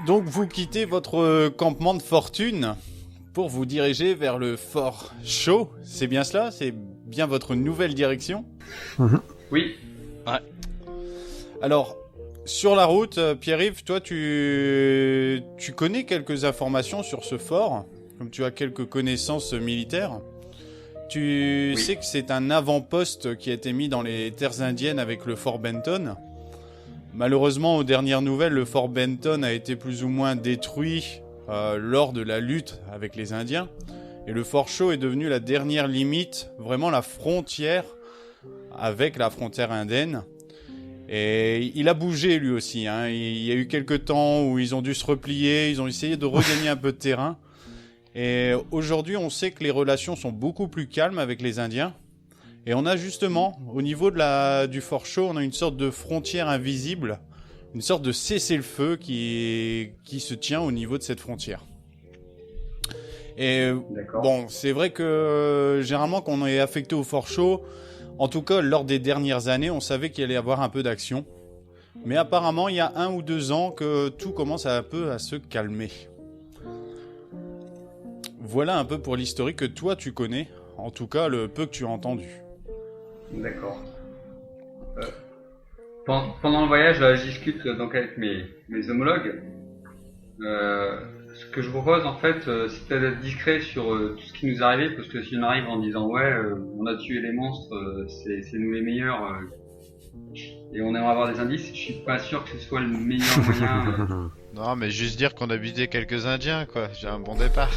Donc vous quittez votre campement de fortune pour vous diriger vers le Fort Shaw. C'est bien cela? C'est bien votre nouvelle direction? Oui. Ouais. Alors, sur la route, Pierre-Yves, toi, tu connais quelques informations sur ce fort, comme tu as quelques connaissances militaires. Tu sais que c'est un avant-poste qui a été mis dans les terres indiennes avec le Fort Benton. Malheureusement, aux dernières nouvelles, le Fort Benton a été plus ou moins détruit lors de la lutte avec les Indiens. Et le Fort Shaw est devenu la dernière limite, vraiment la frontière avec la frontière indienne. Et il a bougé lui aussi, hein. Il y a eu quelques temps où ils ont dû se replier, ils ont essayé de regagner un peu de terrain. Et aujourd'hui, on sait que les relations sont beaucoup plus calmes avec les Indiens. Et on a justement, au niveau du Fort Shaw, on a une sorte de frontière invisible, une sorte de cessez-le-feu qui se tient au niveau de cette frontière. Et bon, c'est vrai que généralement, quand on est affecté au Fort Shaw, en tout cas, lors des dernières années, on savait qu'il allait y avoir un peu d'action. Mais apparemment, il y a 1 ou 2 ans que tout commence un peu à se calmer. Voilà un peu pour l'historique que toi tu connais, en tout cas le peu que tu as entendu. D'accord. Pendant le voyage, là, je discute donc avec mes homologues. Ce que je vous propose en fait, c'est peut-être d'être discret sur tout ce qui nous est arrivé, parce que si on arrive en disant on a tué les monstres, c'est nous les meilleurs, et on aimerait avoir des indices, je suis pas sûr que ce soit le meilleur moyen. Non, mais juste dire qu'on a buté quelques Indiens, quoi. J'ai un bon départ.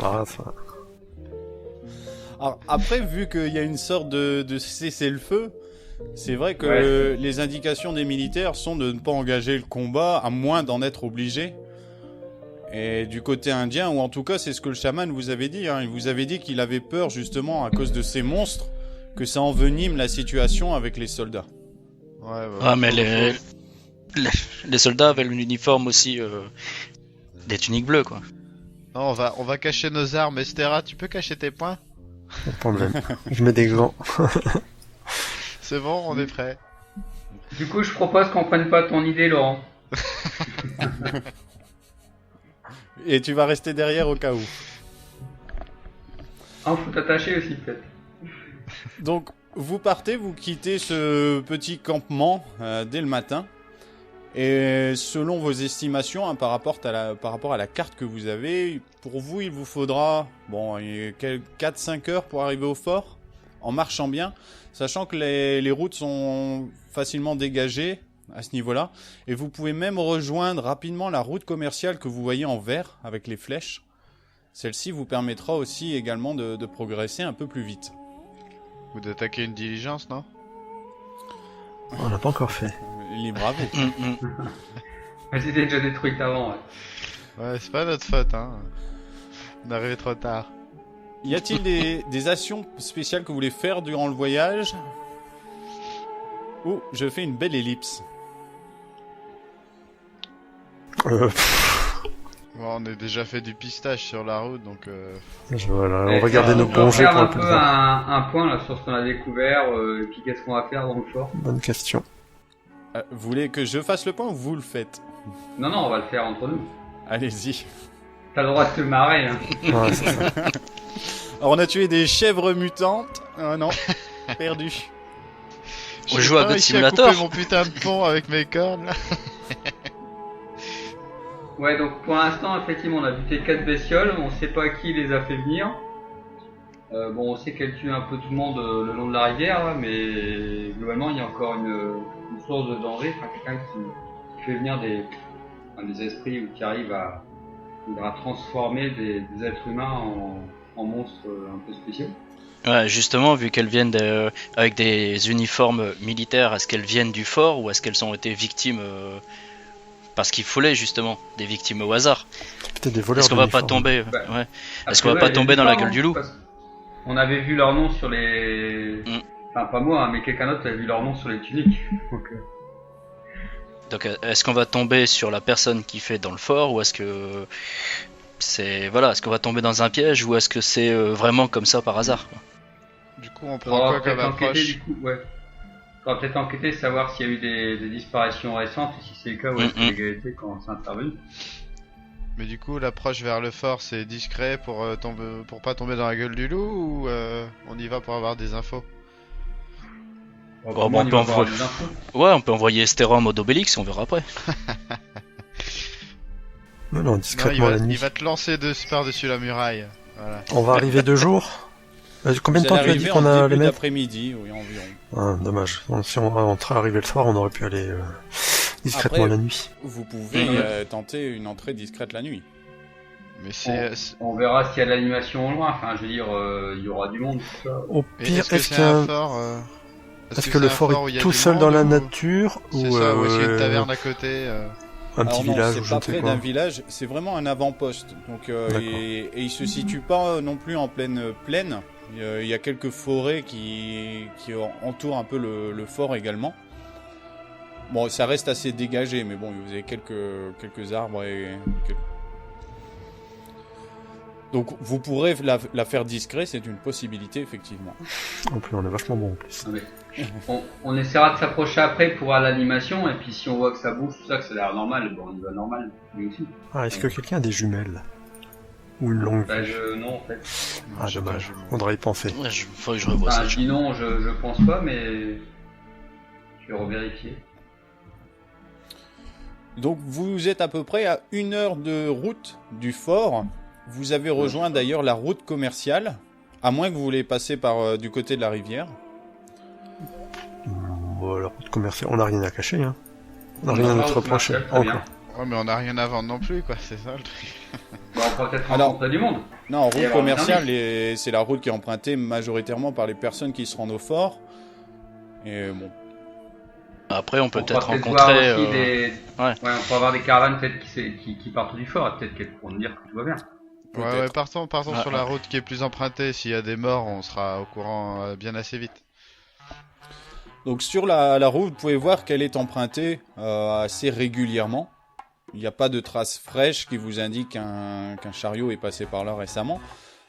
Ah, ça. Alors, après, vu qu'il y a une sorte de cessez-le-feu, c'est vrai que les indications des militaires sont de ne pas engager le combat, à moins d'en être obligé. Et du côté indien, ou en tout cas c'est ce que le chaman vous avait dit, hein, il vous avait dit qu'il avait peur justement à cause de ces monstres, que ça envenime la situation avec les soldats. Ouais, Ah, mais les soldats avaient l'uniforme aussi des tuniques bleues, quoi. Non, on va cacher nos armes. Estera, tu peux cacher tes poings? Pas de problème. Je mets des gants. C'est bon, on est prêt. Du coup, je propose qu'on prenne pas ton idée, Laurent. Et tu vas rester derrière au cas où. Ah, faut t'attacher aussi, peut-être. Donc, vous partez, vous quittez ce petit campement dès le matin. Et selon vos estimations, hein, par rapport à la carte que vous avez, pour vous, il vous faudra 4-5 heures pour arriver au fort, en marchant bien, sachant que les routes sont facilement dégagées à ce niveau-là. Et vous pouvez même rejoindre rapidement la route commerciale que vous voyez en vert avec les flèches. Celle-ci vous permettra aussi également de progresser un peu plus vite. Ou d'attaquer une diligence, non? On l'a pas encore fait. Libre à vous. Elle s'était déjà détruite avant, Ouais, c'est pas notre faute, hein. On est arrivé trop tard. Y a-t-il des actions spéciales que vous voulez faire durant le voyage? Oh, je fais une belle ellipse. Bon, on a déjà fait du pistage sur la route, donc Voilà, on va garder nos bons jets faire pour un le peu plus tard. un point là sur ce qu'on a découvert, et puis qu'est-ce qu'on va faire dans le fort. Bonne question. Vous voulez que je fasse le point ou vous le faites? Non, on va le faire entre nous. Allez-y. T'as le droit de te marrer, hein. Ouais, c'est ça. Alors on a tué des chèvres mutantes. Ah non, perdu. On joue à God réussi à Simulator. couper mon putain de pont avec mes cornes, là. Ouais, donc pour l'instant, effectivement, on a buté 4 bestioles, on sait pas qui les a fait venir. Bon, on sait qu'elles tuent un peu tout le monde le long de la rivière, là, mais globalement, il y a encore une source de danger, enfin quelqu'un qui fait venir des esprits ou qui arrive à transformer des êtres humains en monstres un peu spéciaux. Ouais, justement, vu qu'elles viennent avec des uniformes militaires, est-ce qu'elles viennent du fort ou est-ce qu'elles ont été victimes parce qu'il fallait justement des victimes au hasard? Peut-être des voleurs. Est-ce qu'on va pas d'uniforme. tomber Bah, ouais. Est-ce qu'on va pas tomber dans la gueule du loup? On avait vu leur nom sur les... Enfin, pas moi, hein, mais quelqu'un d'autre avait vu leur nom sur les tuniques. Donc est-ce qu'on va tomber sur la personne qui fait dans le fort ou est-ce que est-ce qu'on va tomber dans un piège ou est-ce que c'est vraiment comme ça par hasard, quoi? Du coup, on prend quoi comme approche? On va peut-être enquêter, savoir s'il y a eu des disparitions récentes et si c'est le cas, où est-ce que l'égalité quand c'est intervenu. Mais du coup, l'approche vers le fort, c'est discret pour pas tomber dans la gueule du loup ou on y va pour avoir des infos? Bon, on peut envoyer... Ouais, on peut envoyer Estera en mode Obélix, on verra après. Non, Non, discrètement la il nuit. va te lancer par-dessus la muraille. Voilà. On va arriver 2 jours. Combien de Vous temps allez tu as dit arriver qu'on en a début les mettre? d'après-midi, oui, environ. Ah, dommage. Donc, si on serait arrivé le soir, on aurait pu aller discrètement Après, la nuit. Vous pouvez tenter une entrée discrète la nuit. Mais On verra s'il y a de l'animation au loin. Enfin, je veux dire, il y aura du monde. Tout ça. Au Et pire, est-ce que est-ce c'est qu'il y a un un- fort est-ce que le c'est un fort où il y est a tout du seul dans monde la ou- nature C'est ou ça, ou est-ce qu'il y a une taverne à côté un petit Alors non, village ou c'est je pas ne sais près quoi? d'un village, c'est vraiment un avant-poste. Donc, D'accord. et il se situe pas non plus en pleine plaine. Il y a quelques forêts qui entourent un peu le fort également. Bon, ça reste assez dégagé, mais bon, vous avez quelques arbres et donc vous pourrez la faire discret, c'est une possibilité effectivement. En plus, on est vachement bon en plus. Non, mais on essaiera de s'approcher après pour voir l'animation. Et puis si on voit que ça bouge, tout ça, que ça a l'air normal, bon, on y va normal. Lui aussi. Ah, est-ce que quelqu'un a des jumelles? Ou une longue Bah, vue? non, en fait. Ah, J'ai pas dommage. de jumelles. On devrait y penser. Ouais, faut que je revoie Enfin, ça. je dis non, je pense pas, mais je vais revérifier. Donc vous êtes à peu près à 1 heure de route du fort. Vous avez rejoint d'ailleurs la route commerciale, à moins que vous voulez passer par du côté de la rivière. Bon, la route commerciale, on n'a rien à cacher, hein. On n'a On rien va à voir notre le reprocher. commercial, très bien. Encore. Ouais, mais on a rien à vendre non plus, quoi, c'est ça le truc. Bon, on va peut-être Alors- rencontrer du monde. Non, route alors, commerciale, c'est la route qui est empruntée majoritairement par les personnes qui se rendent au fort. Et bon, Après, on peut On pourra peut-être voir rencontrer... aussi des... ouais. on peut avoir des caravanes peut-être qui partent du fort, et peut-être qu'elles pourront nous dire que tout va bien. Ouais, ouais, partons Ah, sur la route qui est plus empruntée. S'il y a des morts, on sera au courant bien assez vite. donc sur la route, vous pouvez voir qu'elle est empruntée assez régulièrement. Il n'y a pas de traces fraîches qui vous indiquent qu'un chariot est passé par là récemment.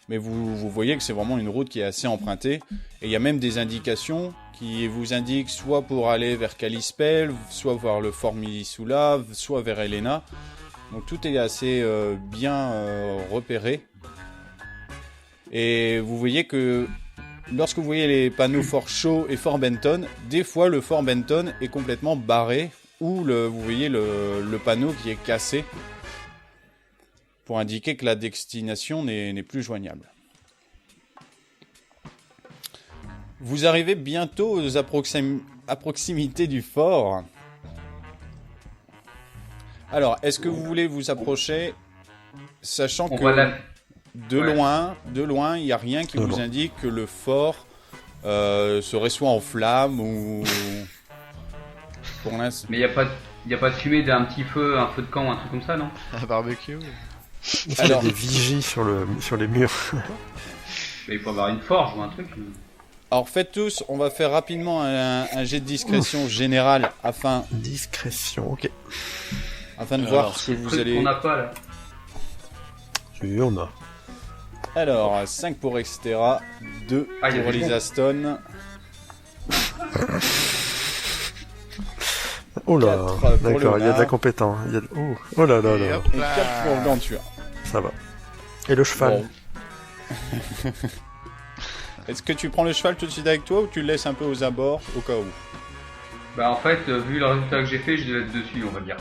Mais vous voyez que c'est vraiment une route qui est assez empruntée. Et il y a même des indications qui vous indiquent soit pour aller vers Kalispel, soit vers le fort Milisula, soit vers Helena. Donc tout est assez bien repéré. Et vous voyez que lorsque vous voyez les panneaux Fort Shaw et Fort Benton, des fois le Fort Benton est complètement barré ou vous voyez le panneau qui est cassé pour indiquer que la destination n'est plus joignable. Vous arrivez bientôt à proximité du fort. Alors, est-ce que vous voulez vous approcher, sachant On que va là. de Ouais. loin, il n'y a rien qui De vous loin. indique que le fort serait soit en flammes ou... Pour l'instant... Mais il n'y a pas de fumée d'un petit feu, un feu de camp, un truc comme ça, non? Un barbecue. Est-ce qu'il y a Alors- des vigies sur les murs? Mais il faut avoir une forge ou un truc. Alors faites tous, on va faire rapidement un jet de discrétion générale afin Discrétion, ok. de Alors, voir ce que vous Truc allez... qu'on n'a pas là. Oui, on a. Alors, 5 pour Extera, 2 Ah, il y a pour des Lisa Stone, Oh là, 4 pour d'accord, il y a de la Léonard. compétence. Oh là là Et là, hop et 4 pour là. Gantua. ça va. Et le cheval? Bon. Est-ce que tu prends le cheval tout de suite avec toi ou tu le laisses un peu aux abords au cas où? Bah en fait, vu le résultat que j'ai fait, je devais être dessus, on va dire.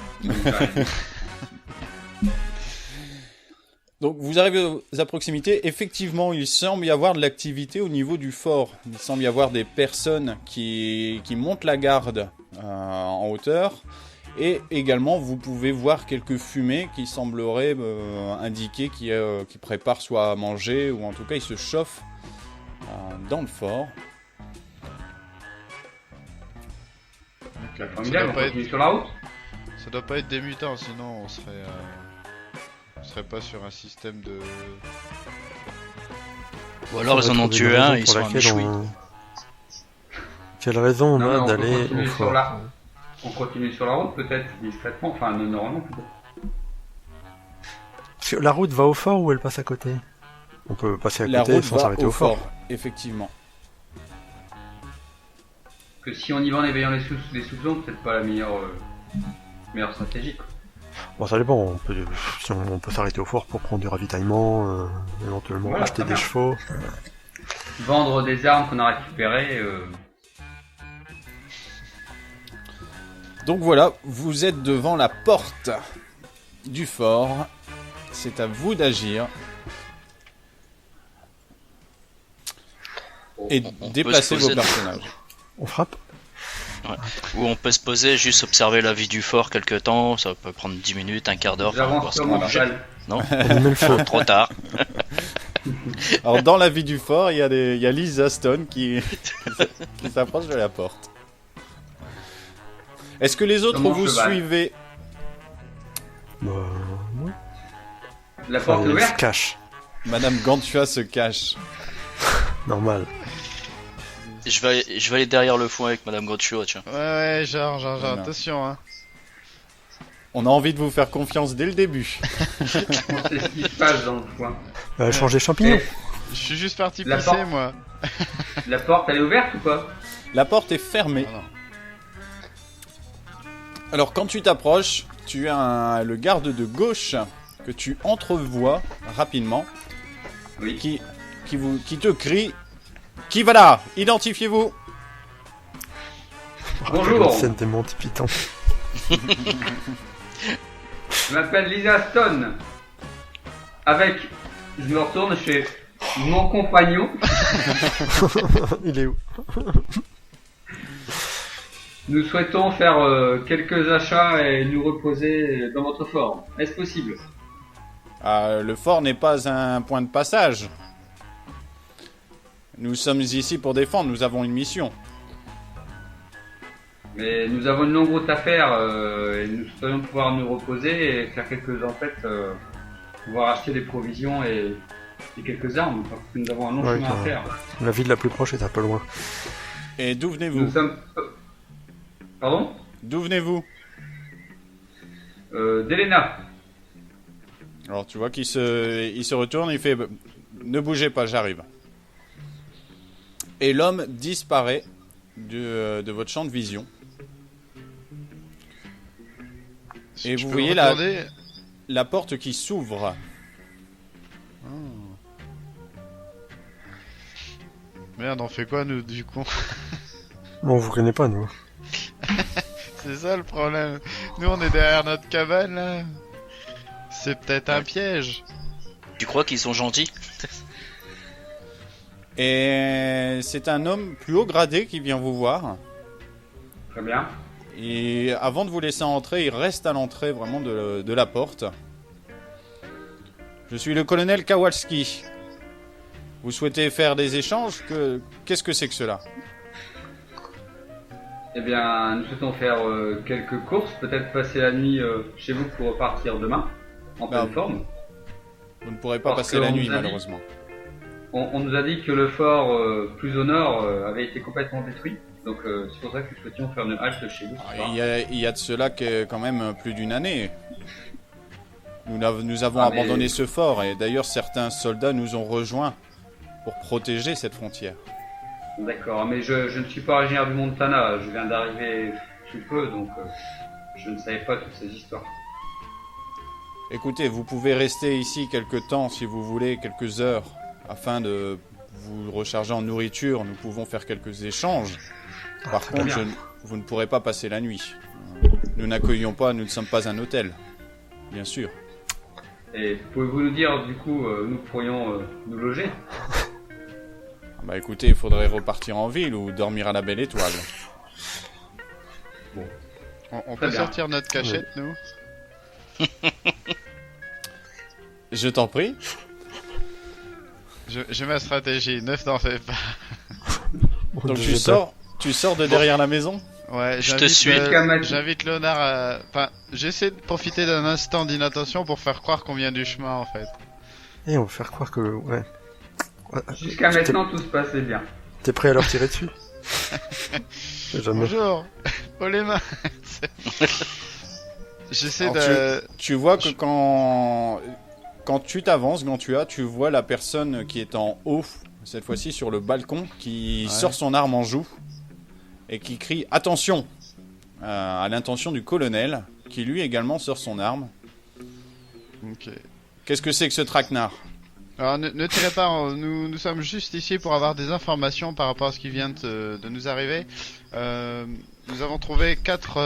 Donc vous arrivez à proximité, effectivement il semble y avoir de l'activité au niveau du fort. Il semble y avoir des personnes qui montent la garde en hauteur. Et également vous pouvez voir quelques fumées qui sembleraient indiquer qu'ils préparent soit à manger ou en tout cas ils se chauffent dans le fort. C'est formidable, doit on pas continue sur la route. Ça doit pas être des mutants, sinon on serait pas sur un système de... Ou alors ils en ont tué un et ils sont un méchoui. Quelle raison on Non, a on peut d'aller au continuer sur fort? on continue sur la route peut-être, discrètement, enfin normalement peut-être. Parce que la route va au fort ou elle passe à côté? On peut passer à La côté route sans va s'arrêter au au fort. fort, effectivement. Que si on y va en éveillant les soupçons, peut-être pas la meilleure stratégie. Quoi. Bon, ça dépend, si on peut s'arrêter au fort pour prendre du ravitaillement, éventuellement Voilà, acheter très des bien. chevaux. Vendre des armes qu'on a récupérées. Donc voilà, vous êtes devant la porte du fort. C'est à vous d'agir et On peut déplacer se vos poser- personnages. On frappe? Ou on peut se poser, juste observer la vie du fort quelque temps, ça peut prendre 10 minutes, un quart d'heure. J'avance voir ce sur qu'on mon bouge. cheval. Non, On y met le feu. trop tard. Alors dans la vie du fort, il y a Lisa Stone qui s'approche de la porte. Est-ce que les autres Sur mon vous cheval. suivez? Bah, ouais. La Enfin, porte il se ouverte. cache. Madame Gantua se cache. Normal. Je vais aller derrière le foin avec Madame Gotcho, tiens. Ouais, genre, Voilà. attention, hein. On a envie de vous faire confiance dès le début. On sait ce qui se passe dans le foin. Change des champignons. Et Je suis juste parti La pisser, porte. moi. la porte, elle est ouverte ou pas? La porte est fermée. Ah non. Alors quand tu t'approches, tu as le garde de gauche que tu entrevois rapidement Oui. qui te crie « Qui va là? Identifiez-vous !» Bonjour. La scène des Monty Python. Je m'appelle Lisa Stone. Je me retourne chez mon compagnon. Il est où? Nous souhaitons faire quelques achats et nous reposer dans votre fort. Est-ce possible? Le fort n'est pas un point de passage. Nous sommes ici pour défendre, nous avons une mission. Mais nous avons une longue route à faire et nous souhaiterions pouvoir nous reposer et faire quelques emplettes, pouvoir acheter des provisions et quelques armes parce que nous avons un long Ouais, chemin à carrément. faire. La ville la plus proche est un peu loin. Et d'où Nous venez-vous? sommes... Pardon? D'où venez-vous? D'Elena. Alors tu vois qu'il se retourne, il fait « Ne bougez pas, j'arrive ». Et l'homme disparaît de votre champ de vision. Et Tu vous peux voyez regarder la porte qui s'ouvre. Merde, on fait quoi, nous, du coup? Bon, on vous connaît pas, nous. C'est ça le problème. Nous, on est derrière notre cabane, là. C'est peut-être un piège. Tu crois qu'ils sont gentils? Et c'est un homme plus haut gradé qui vient vous voir. Très bien. Et avant de vous laisser entrer, il reste à l'entrée vraiment de la porte. Je suis le colonel Kowalski. Vous souhaitez faire des échanges? Qu'est-ce que c'est que cela? Eh bien, nous souhaitons faire quelques courses, peut-être passer la nuit chez vous pour repartir demain, en pleine Non. forme. Vous ne pourrez pas Parce passer que la on nuit nous a dit- malheureusement. On nous a dit que le fort plus au nord avait été complètement détruit, donc c'est pour ça que nous souhaitions faire une halte chez vous. ce soir. Il y a de cela quand même plus d'une année. Nous avons Ah, mais- abandonné ce fort et d'ailleurs certains soldats nous ont rejoints pour protéger cette frontière. D'accord, mais je ne suis pas originaire du Montana, je viens d'arriver sous peu, donc je ne savais pas toutes ces histoires. Écoutez, vous pouvez rester ici quelques temps si vous voulez, quelques heures, afin de vous recharger en nourriture. Nous pouvons faire quelques échanges. Par très contre, bien. vous ne pourrez pas passer la nuit. Nous n'accueillons pas, nous ne sommes pas un hôtel. Bien sûr. Et pouvez-vous nous dire, du coup, nous pourrions nous loger? Ah bah écoutez, il faudrait repartir en ville ou dormir à la Belle Étoile. On Très peut bien. sortir notre cachette, nous? Je t'en prie. J'ai ma stratégie, neuf n'en fais pas. On Donc devait tu sors de derrière la maison? Ouais, Je te suis. J'invite Léonard à... Enfin, j'essaie de profiter d'un instant d'inattention pour faire croire qu'on vient du chemin, en fait. Et on va faire croire que... Ouais. Ouais, Jusqu'à maintenant, tout se passait bien. T'es prêt à leur tirer dessus? Jamais. Bonjour. Oh les mains. J'essaie Alors, de... Tu vois que quand tu t'avances, Gantua, tu vois la personne qui est en haut, cette fois-ci sur le balcon, qui Ouais. sort son arme en joue et qui crie « Attention !» à l'intention du colonel, qui lui également sort son arme Ok. Qu'est-ce que c'est que ce traquenard? Alors ne tirez pas, nous sommes juste ici pour avoir des informations par rapport à ce qui vient de nous arriver. Nous avons trouvé quatre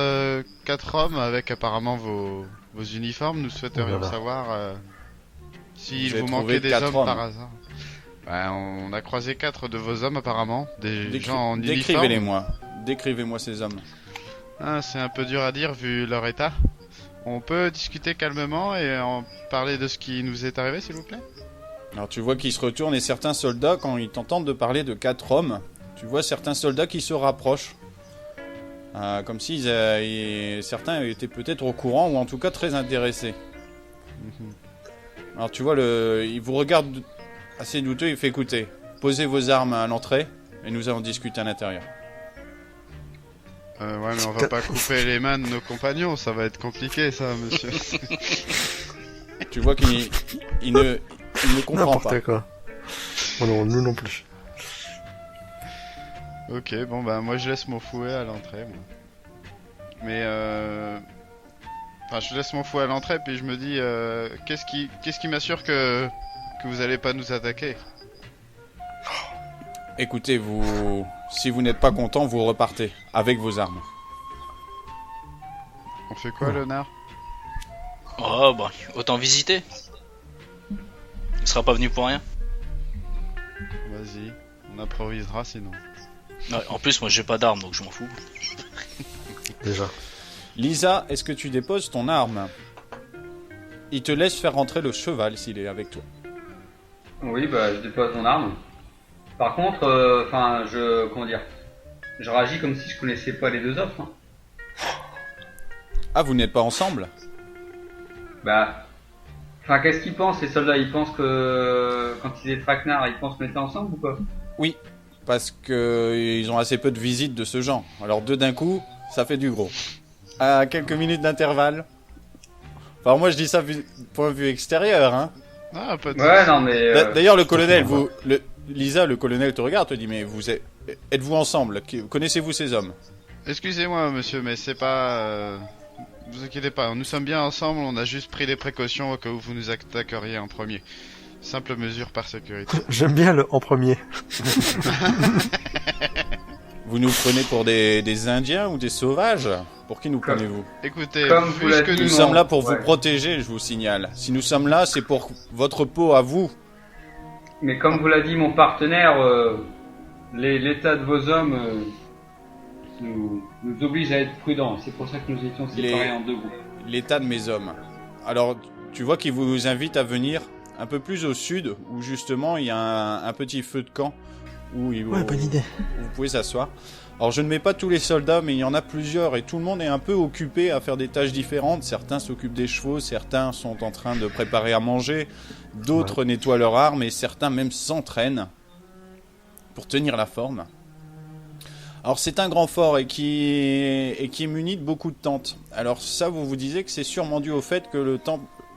hommes avec apparemment vos uniformes. Nous souhaiterions Voilà. savoir s'il Vous avez vous trouvé manquait des 4 hommes hommes. par hasard. Ouais, on a croisé 4 de vos hommes apparemment, des gens en uniforme. Décrivez-les-moi. Décrivez-moi ces hommes. Ah, c'est un peu dur à dire vu leur état. On peut discuter calmement et en parler de ce qui nous est arrivé, s'il vous plaît? Alors tu vois qu'ils se retournent et certains soldats, quand ils t'entendent de parler de 4 hommes, tu vois certains soldats qui se rapprochent. Comme si certains étaient peut-être au courant ou en tout cas très intéressés. Alors tu vois, il vous regarde assez douteux, il fait écouter. Posez vos armes à l'entrée et nous allons discuter à l'intérieur. Ouais, mais on va pas couper les mains de nos compagnons, ça va être compliqué ça, monsieur. Tu vois qu'il ne comprend pas. N'importe quoi. Oh non, nous non plus. Ok, bon bah moi je laisse mon fouet à l'entrée, moi. Mais enfin je laisse mon fouet à l'entrée puis je me dis qu'est-ce qui m'assure que vous allez pas nous attaquer? Écoutez, si vous n'êtes pas content, vous repartez avec vos armes. On fait quoi, Léonard? Oh, bah, autant visiter. Il sera pas venu pour rien. Vas-y, on improvisera sinon. Ouais, en plus, moi j'ai pas d'armes donc je m'en fous. Déjà. Lisa, est-ce que tu déposes ton arme? Il te laisse faire rentrer le cheval s'il est avec toi. Oui, bah je dépose mon arme. Par contre, je réagis comme si je connaissais pas les deux autres. Hein. Ah, vous n'êtes pas ensemble? Qu'est-ce qu'ils pensent les soldats? Ils pensent que quand ils étaient traquenards, ils pensent qu'on était ensemble ou pas? Oui, parce que ils ont assez peu de visites de ce genre. Alors deux d'un coup, ça fait du gros. À quelques minutes d'intervalle. Enfin, moi je dis ça point de vue extérieur, hein. Ah, pas de Ouais, non mais. D'ailleurs, le colonel, Lisa, le colonel te regarde, te dit, mais êtes-vous ensemble? Connaissez-vous ces hommes? Excusez-moi, monsieur, mais c'est pas. Vous inquiétez pas, nous sommes bien ensemble, on a juste pris des précautions au cas où vous nous attaqueriez en premier. Simple mesure par sécurité. J'aime bien le en premier. Vous nous prenez pour des Indiens ou des sauvages? Pour qui nous prenez-vous? Écoutez, Comme vous l'avez dit, Nous non. sommes là pour vous Ouais. protéger, je vous signale. Si nous sommes là, c'est pour votre peau à vous. Mais comme vous l'a dit mon partenaire, l'état de vos hommes nous oblige à être prudents. C'est pour ça que nous étions séparés en deux groupes. L'état de mes hommes. Alors, tu vois qu'il vous invite à venir un peu plus au sud, où justement il y a un petit feu de camp, où Ouais, bonne idée. vous pouvez s'asseoir. Alors je ne mets pas tous les soldats, mais il y en a plusieurs, et tout le monde est un peu occupé à faire des tâches différentes. Certains s'occupent des chevaux, certains sont en train de préparer à manger, d'autres nettoient leurs armes, et certains même s'entraînent pour tenir la forme. Alors c'est un grand fort et qui est muni de beaucoup de tentes. Alors ça, vous vous disiez que c'est sûrement dû au fait que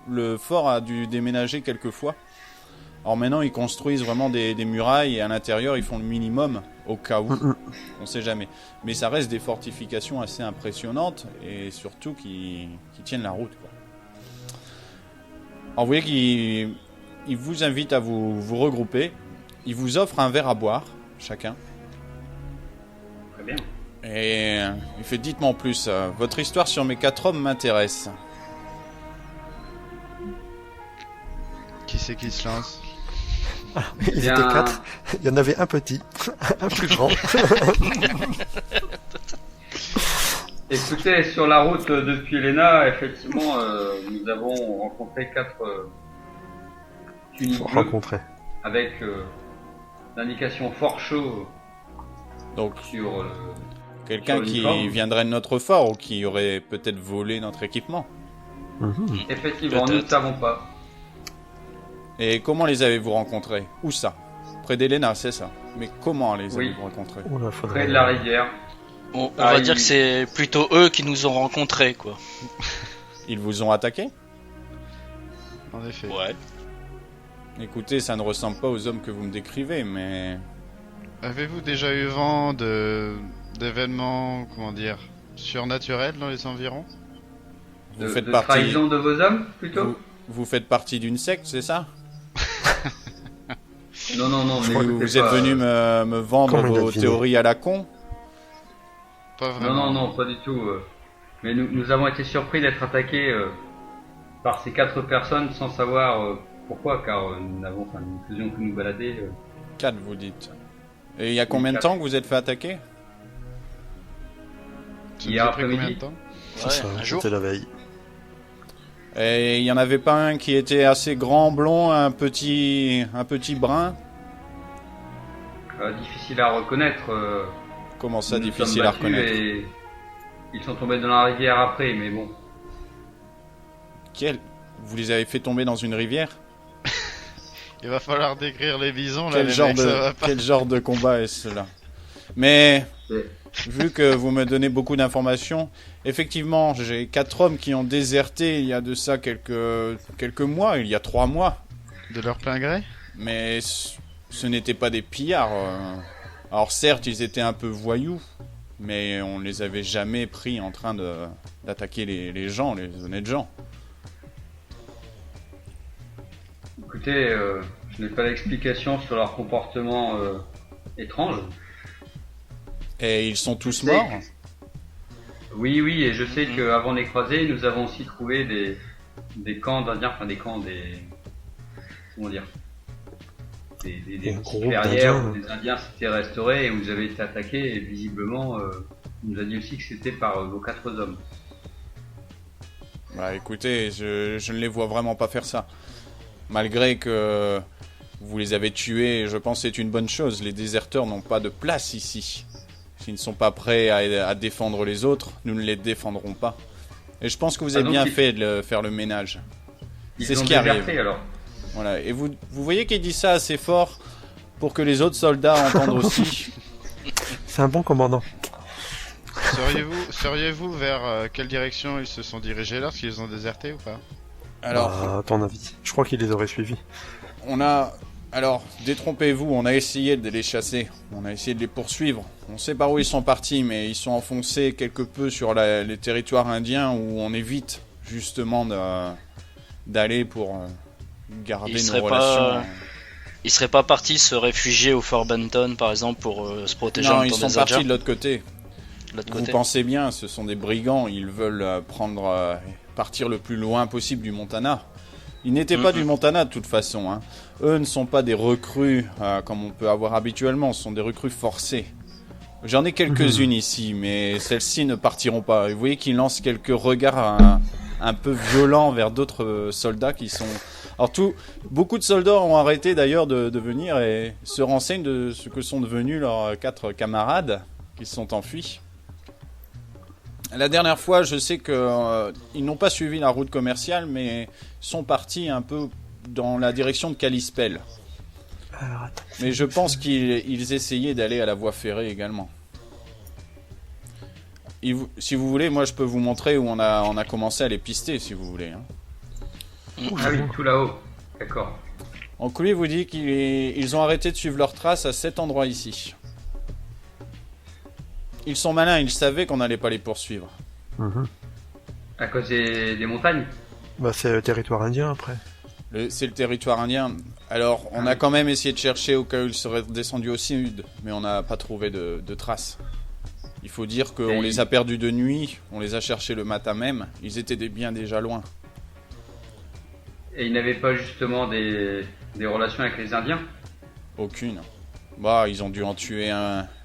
le fort a dû déménager quelques fois. Alors maintenant, ils construisent vraiment des murailles et à l'intérieur, ils font le minimum au cas où. On sait jamais. Mais ça reste des fortifications assez impressionnantes et surtout qui tiennent la route, quoi. Alors vous voyez qu'il vous invite à vous regrouper. Il vous offre un verre à boire, chacun. Très bien. Et il fait, dites-moi en plus, votre histoire sur mes 4 hommes m'intéresse. Qui c'est qui se lance? Ils Bien. étaient 4. Il y en avait un petit, un plus grand. Écoutez, sur la route depuis Elena, effectivement, nous avons rencontré 4 tunis Faut bleus rencontrer. avec l'indication fort chaud Donc, sur quelqu'un sur qui l'uniforme. viendrait de notre fort ou qui aurait peut-être volé notre équipement. Mhm. Effectivement, nous ne Peut-être. savons pas. Et comment les avez-vous rencontrés? Où ça? Près d'Elena, c'est ça. Mais comment les Oui. avez-vous rencontrés? Oh là, faudrait... Près de la rivière. On Ah, va dire que c'est plutôt eux qui nous ont rencontrés, quoi. Ils vous ont attaqué? En effet. Ouais. Écoutez, ça ne ressemble pas aux hommes que vous me décrivez, mais... Avez-vous déjà eu vent d'événements, comment dire, surnaturels dans les environs? Vous faites de partie... trahison de vos hommes, plutôt. vous faites partie d'une secte, c'est ça? Non, mais Vous êtes venu me vendre Comment il a vos deviné théories à la con? Pas vraiment. Non, pas du tout. Mais nous avons été surpris d'être attaqués par ces 4 personnes sans savoir pourquoi, car nous ne faisions que nous balader. 4, vous dites. Et il y a combien de temps que vous êtes fait attaquer? Ça nous Hier a pris combien de après-midi. temps? C'est ça, un jour. c'était la veille. Et il y en avait pas un qui était assez grand, blond, un petit brun? Difficile à reconnaître. Comment ça, nous nous difficile sommes à battus reconnaître? et ils sont tombés dans la rivière après, mais bon. Vous les avez fait tomber dans une rivière? Il va falloir décrire les bisons là, les mecs, ça va pas. Quel genre de combat est-ce là? Mais Ouais. vu que vous me donnez beaucoup d'informations, effectivement, j'ai 4 hommes qui ont déserté il y a de ça quelques mois, il y a 3 mois. De leur plein gré? Mais ce n'étaient pas des pillards. Alors certes, ils étaient un peu voyous, mais on les avait jamais pris en train d'attaquer les gens, les honnêtes gens. Écoutez, je n'ai pas d'explication sur leur comportement étrange. Et ils sont tous C'est- morts? Oui, et je sais qu'avant de les croiser, nous avons aussi trouvé des camps d'Indiens, comment dire, des Des petites groupes clairières d'Indiens. où des Indiens s'étaient restaurés et où vous avez été attaqués, et visiblement, il nous a dit aussi que c'était par vos 4 hommes. Bah écoutez, je ne les vois vraiment pas faire ça. Malgré que vous les avez tués, je pense que c'est une bonne chose. Les déserteurs n'ont pas de place ici. S'ils ne sont pas prêts à défendre les autres, nous ne les défendrons pas. Et je pense que vous avez donc bien ils- fait de faire le ménage. Ils C'est ce ont qui arrive. déserté alors. Voilà. Et vous voyez qu'il dit ça assez fort pour que les autres soldats entendent aussi. C'est un bon commandant. Seriez-vous vers quelle direction ils se sont dirigés lorsqu'ils ont déserté ou pas? Alors, Bah, à ton avis. Je crois qu'il les aurait suivis. Alors, détrompez-vous, on a essayé de les chasser, on a essayé de les poursuivre. On sait par où ils sont partis, mais ils sont enfoncés quelque peu sur les territoires indiens où on évite justement d'aller pour garder Ils nos seraient relations. Ils seraient pas partis se réfugier au Fort Benton par exemple pour se protéger en Non, même ils temps sont des partis Indiens de l'autre côté. de l'autre Vous côté. pensez bien, ce sont des brigands, ils veulent partir le plus loin possible du Montana. Ils n'étaient pas du Montana de toute façon. Hein. Eux ne sont pas des recrues comme on peut avoir habituellement, ce sont des recrues forcées. J'en ai quelques-unes ici, mais celles-ci ne partiront pas. Et vous voyez qu'ils lancent quelques regards un peu violents vers d'autres soldats qui sont... Alors beaucoup de soldats ont arrêté d'ailleurs de venir et se renseignent de ce que sont devenus leurs 4 camarades qui se sont enfuis. La dernière fois, je sais que ils n'ont pas suivi la route commerciale, mais sont partis un peu dans la direction de Kalispell. Alors, attends. Mais je pense qu'ils essayaient d'aller à la voie ferrée également. Si vous voulez, moi je peux vous montrer où on a commencé à les pister, si vous voulez. Hein. Ah oui, tout là-haut. D'accord. Donc lui vous dit qu'ils ont arrêté de suivre leurs traces à cet endroit ici. Ils sont malins, ils savaient qu'on n'allait pas les poursuivre. Mhm. À cause des montagnes. Bah, c'est le territoire indien après. C'est le territoire indien. Alors, on a quand même essayé de chercher au cas où ils seraient descendus au sud, mais on n'a pas trouvé de traces. Il faut dire qu'on Et les a perdus de nuit, on les a cherchés le matin même, ils étaient bien déjà loin. Et ils n'avaient pas justement des relations avec les Indiens. Aucune. Bah, ils ont dû en tuer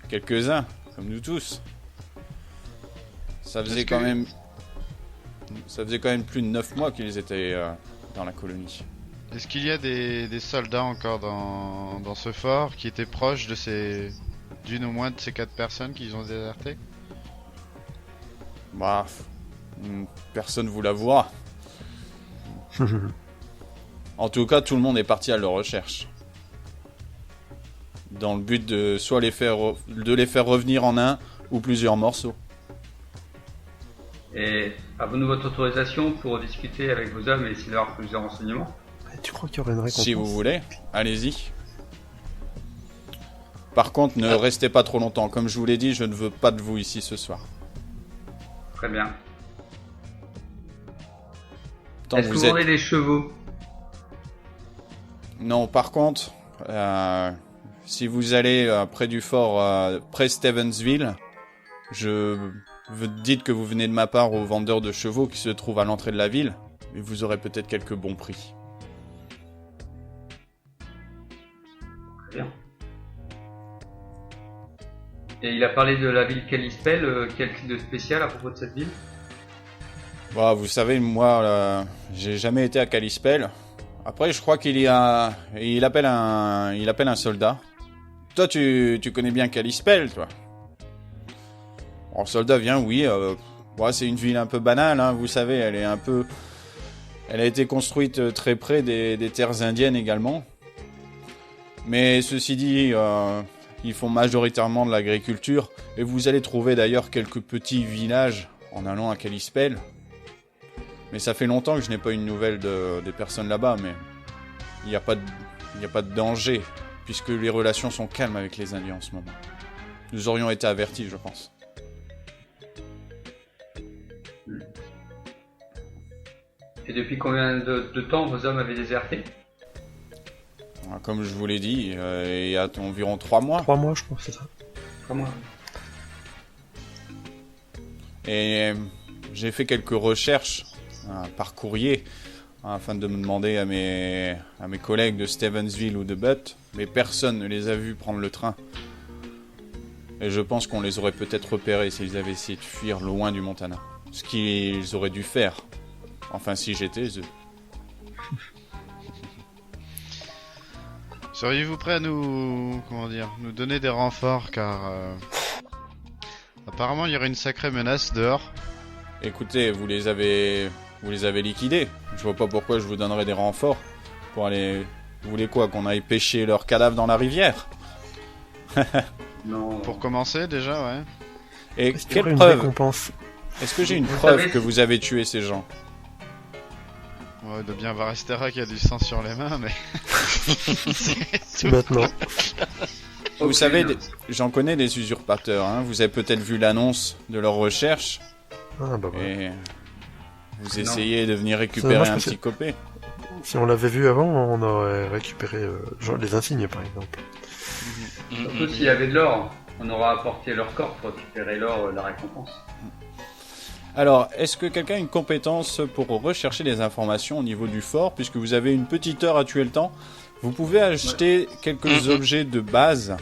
quelques-uns, comme nous tous. Ça faisait quand même plus de 9 mois qu'ils étaient dans la colonie. Est-ce qu'il y a des soldats encore dans ce fort qui étaient proches d'une au moins de ces 4 personnes qu'ils ont déserté? Bah, personne vous l'avouera. En tout cas, tout le monde est parti à leur recherche. Dans le but de soit les faire revenir en un ou plusieurs morceaux. Et avons-nous votre autorisation pour discuter avec vos hommes et essayer d'avoir plusieurs renseignements? Tu crois qu'il y aurait une récompense? Si vous voulez, allez-y. Par contre, ne restez pas trop longtemps. Comme je vous l'ai dit, je ne veux pas de vous ici ce soir. Très bien. Pourtant, Est-ce que vous vendez des chevaux? Non, par contre, si vous allez près du fort, près Stevensville, vous dites que vous venez de ma part au vendeur de chevaux qui se trouve à l'entrée de la ville, et vous aurez peut-être quelques bons prix. Bien. Et il a parlé de la ville Kalispell, quel de spécial à propos de cette ville? Bah, vous savez, moi, j'ai jamais été à Kalispell. Après, je crois il appelle un soldat. Toi, tu connais bien Kalispell, toi. Alors, le soldat vient, oui. C'est une ville un peu banale, hein, vous savez. Elle a été construite très près des terres indiennes également. Mais ceci dit, ils font majoritairement de l'agriculture. Et vous allez trouver d'ailleurs quelques petits villages en allant à Kalispell. Mais ça fait longtemps que je n'ai pas eu de nouvelles des personnes là-bas, mais il n'y a pas de danger, puisque les relations sont calmes avec les Indiens en ce moment. Nous aurions été avertis, je pense. Et depuis combien de temps vos hommes avaient déserté? Comme je vous l'ai dit, il y a environ 3 mois. 3 mois, je pense, c'est ça. 3 mois. Et j'ai fait quelques recherches par courrier afin de me demander à mes collègues de Stevensville ou de Butte, mais personne ne les a vus prendre le train. Et je pense qu'on les aurait peut-être repérés s'ils avaient essayé de fuir loin du Montana. Ce qu'ils auraient dû faire. Enfin, si j'étais eux. Seriez-vous prêt à nous donner des renforts, car apparemment il y aurait une sacrée menace dehors. Écoutez, vous les avez liquidés. Je vois pas pourquoi je vous donnerais des renforts pour aller. Vous voulez quoi, qu'on aille pêcher leurs cadavres dans la rivière? Non. Pour commencer, déjà, ouais. Et Est-ce qu'il y aurait quelle une preuve? récompense? Est-ce que j'ai une Vous preuve savez, que vous avez tué ces gens? Ouais, il doit bien avoir Estera qui a du sang sur les mains, mais. C'est maintenant. Vous Aucune. savez, j'en connais des usurpateurs. Hein. Vous avez peut-être vu l'annonce de leur recherche Ah bah ouais. et vous essayez de venir C'est récupérer dommage un parce petit copé. Si on l'avait vu avant, on aurait récupéré genre les insignes par exemple. Surtout s'il y avait de l'or, on aura apporté leur corps pour récupérer l'or, la récompense. Alors, est-ce que quelqu'un a une compétence pour rechercher des informations au niveau du fort? Puisque vous avez une petite heure à tuer le temps, vous pouvez acheter quelques objets de base,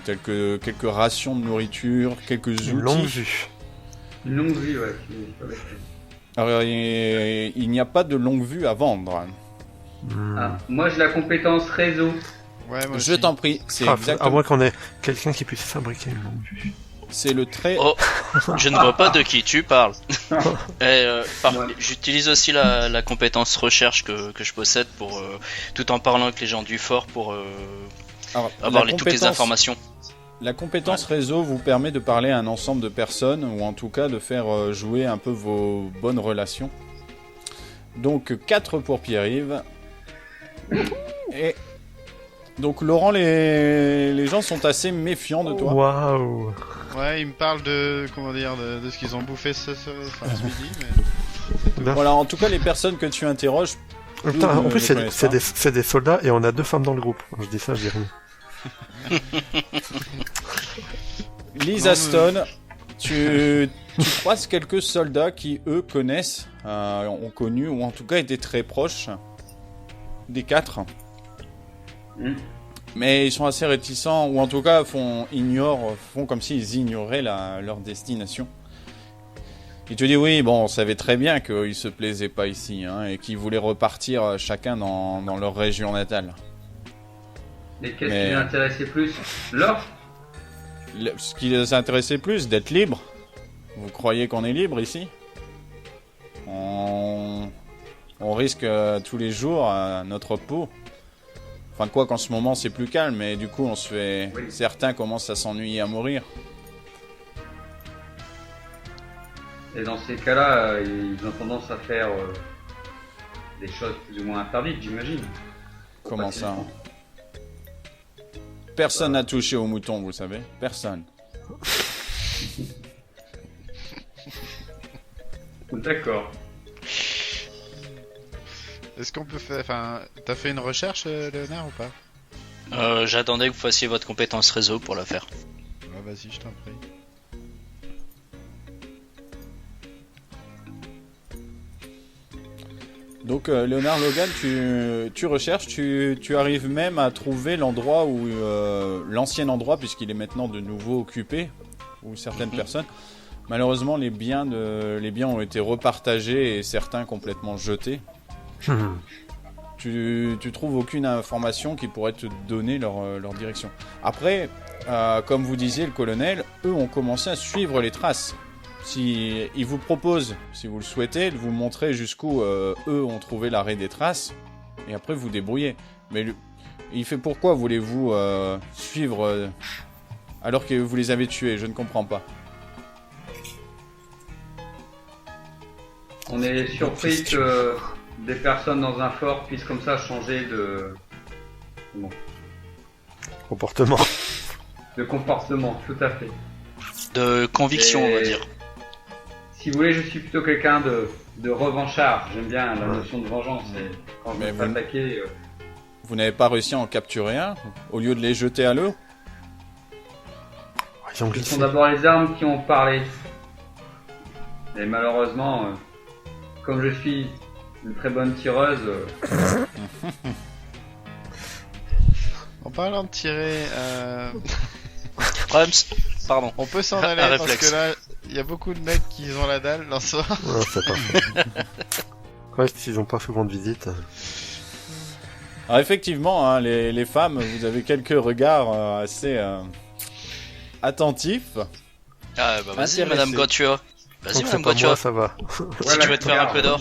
tels que quelques rations de nourriture, quelques Une longue outils. vue. Une longue vue, ouais. Alors, il n'y a pas de longue vue à vendre. Ah, moi j'ai la compétence réseau. Ouais, moi Je aussi. t'en prie, c'est À exactement. moins qu'on ait quelqu'un qui puisse fabriquer une longue vue. C'est le trait. Oh, je ne vois pas de qui tu parles. Et, Ouais. j'utilise aussi la compétence recherche que je possède pour tout en parlant avec les gens du fort pour Alors, avoir la toutes les compétence- informations. La compétence réseau vous permet de parler à un ensemble de personnes, ou en tout cas de faire jouer un peu vos bonnes relations. Donc 4 pour Pierre-Yves. Et donc Laurent, les gens sont assez méfiants de toi. Waouh. Ouais, il me parle de de ce qu'ils ont bouffé ce midi, mais. Là. Voilà, en tout cas les personnes que tu interroges. Putain, en ne plus, les c'est connaissent c'est pas. des soldats et on a 2 femmes dans le groupe. Je dis ça, je dis rien. Lisa Non, Stone, tu croises quelques soldats qui eux connaissent, ont connu ou en tout cas étaient très proches des 4. Mais ils sont assez réticents, ou en tout cas font comme s'ils ignoraient leur destination. Ils te disent oui, bon, on savait très bien qu'ils se plaisaient pas ici, hein, et qu'ils voulaient repartir chacun dans leur région natale. Et qu'est-ce Mais- qui les intéressait plus? L'or? Ce qui les intéressait plus, d'être libre. Vous croyez qu'on est libre ici? On risque tous les jours notre peau. Enfin, quoi qu'en ce moment c'est plus calme, mais du coup, Oui. certains commencent à s'ennuyer à mourir. Et dans ces cas-là, ils ont tendance à faire des choses plus ou moins interdites, j'imagine. Comment Pas ça? si- Personne n'a touché au mouton, vous savez? Personne. D'accord. Est-ce qu'on peut faire... Enfin, t'as fait une recherche, Léonard, ou pas? J'attendais que vous fassiez votre compétence réseau pour la faire. Ouais, vas-y, je t'en prie. Donc Léonard Logan, tu recherches, tu arrives même à trouver l'endroit où l'ancien endroit, puisqu'il est maintenant de nouveau occupé, où certaines personnes. Malheureusement, les biens ont été repartagés et certains complètement jetés. Tu trouves aucune information qui pourrait te donner leur direction. Après, comme vous disiez, le colonel, eux ont commencé à suivre les traces. Si ils vous proposent, si vous le souhaitez, de vous montrer jusqu'où eux ont trouvé l'arrêt des traces, et après vous débrouillez. Mais il fait pourquoi voulez-vous suivre alors que vous les avez tués? Je ne comprends pas. On est surpris que des personnes dans un fort puissent comme ça changer de Comportement. comportement, tout à fait. De conviction, on va dire. Si vous voulez, je suis plutôt quelqu'un de revanchard. J'aime bien la notion de vengeance. Et quand je Mais me fais attaquer, Vous n'avez pas réussi à en capturer un au lieu de les jeter à l'eau? Ils ont ce glissé. sont d'abord les armes qui ont parlé. Et malheureusement, comme je suis une très bonne tireuse, En parlant de tirer, Pardon. on peut s'en Un aller parce réflexe. que là, il y a beaucoup de mecs qui ont la dalle dans ce soir. Ouais, c'est pas Ouais, s'ils ont pas souvent de visite. Alors effectivement, hein, les femmes, vous avez quelques regards assez attentifs. Ah bah vas-y, Intéressé. Madame Gatua. Tant Vas-y, que c'est Madame pas Gatua. moi, ça va. Si tu veux te faire un peu d'or.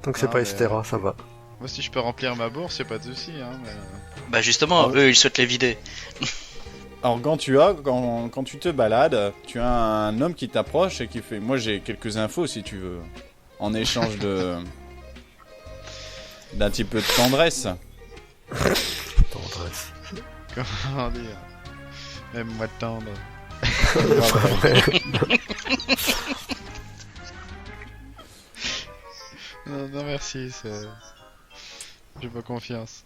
Tant que c'est Ah, pas mais- Estera, ça va. Moi, si je peux remplir ma bourse, y a pas de souci. Hein, mais... Bah justement, Ah. eux ils souhaitent les vider. Alors quand tu te balades, tu as un homme qui t'approche et qui fait: moi j'ai quelques infos si tu veux, en échange d'un petit peu de tendresse. Tendresse. Comment dire? Même moi tendre. Non, non merci, j'ai pas confiance.